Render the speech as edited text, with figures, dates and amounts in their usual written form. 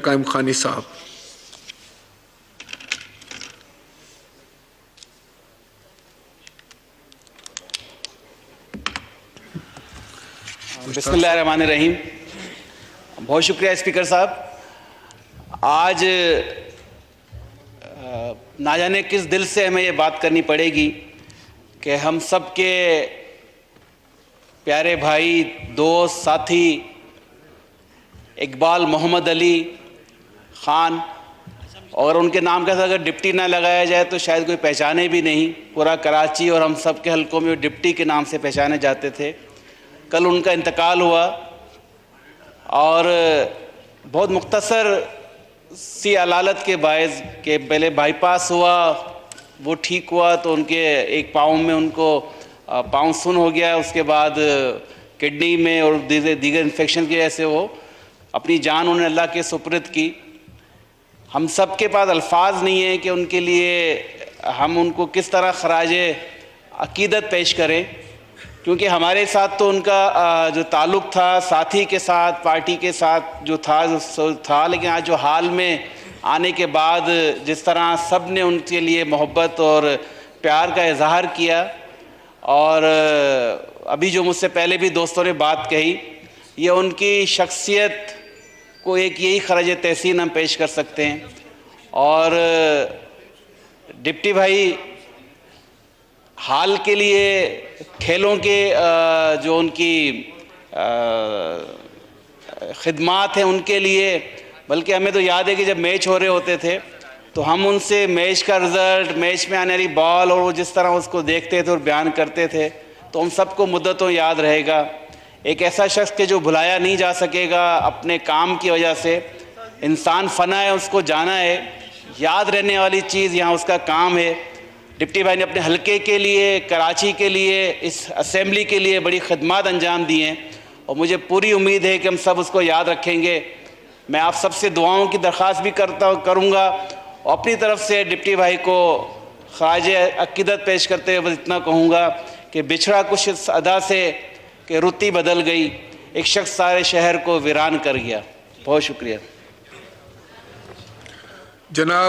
कायम खानी साहब। बिस्मिल्लाहिर्रहमानिर्रहीम। बहुत शुक्रिया स्पीकर साहब। आज ना जाने किस दिल से हमें ये बात करनी पड़ेगी कि हम सब के प्यारे भाई, दोस्त, साथी इकबाल मोहम्मद अली ख़ान, और उनके नाम के साथ अगर डिप्टी ना लगाया जाए तो शायद कोई पहचाने भी नहीं। पूरा कराची और हम सब के हलकों में डिप्टी के नाम से पहचाने जाते थे। कल उनका इंतकाल हुआ और बहुत मुख्तसर सी अलालत के बायस के पहले बाईपास हुआ, वो ठीक हुआ तो उनके एक पाँव में उनको पाँव सुन हो गया, उसके बाद किडनी में और दीगर इन्फेक्शन की वजह से वो अपनी जान उन्होंने अल्लाह के सुपुर्द की। हम सब के पास अल्फाज नहीं है कि उनके लिए हम उनको किस तरह खराज अकीदत पेश करें, क्योंकि हमारे साथ तो उनका जो ताल्लुक़ था साथी के साथ, पार्टी के साथ जो था, लेकिन आज जो हाल में आने के बाद जिस तरह सब ने उनके लिए मोहब्बत और प्यार का इजहार किया, और अभी जो मुझसे पहले भी दोस्तों ने बात कही, ये उनकी शख्सियत को एक यही खराज तहसीन हम पेश कर सकते हैं। और डिप्टी भाई हाल के लिए खेलों के जो उनकी खिदमात हैं उनके लिए, बल्कि हमें तो याद है कि जब मैच हो रहे होते थे तो हम उनसे मैच का रिज़ल्ट, मैच में आने वाली बॉल और वो जिस तरह उसको देखते थे और बयान करते थे, तो हम सबको मुद्दतों याद रहेगा। एक ऐसा शख्स के जो भुलाया नहीं जा सकेगा अपने काम की वजह से। इंसान फ़ना है, उसको जाना है, याद रहने वाली चीज़ यहाँ उसका काम है। डिप्टी भाई ने अपने हलके के लिए, कराची के लिए, इस असेंबली के लिए बड़ी खदमात अंजाम दी हैं और मुझे पूरी उम्मीद है कि हम सब उसको याद रखेंगे। मैं आप सबसे दुआओं की दरख्वास्त भी करूँगा और अपनी तरफ से डिप्टी भाई को ख़राज अक़ीदत पेश करते हुए बस इतना कहूँगा कि बिछड़ा कुछ इस अदा से कि रुती बदल गई, एक शख्स सारे शहर को वीरान कर गया। बहुत शुक्रिया जनाब।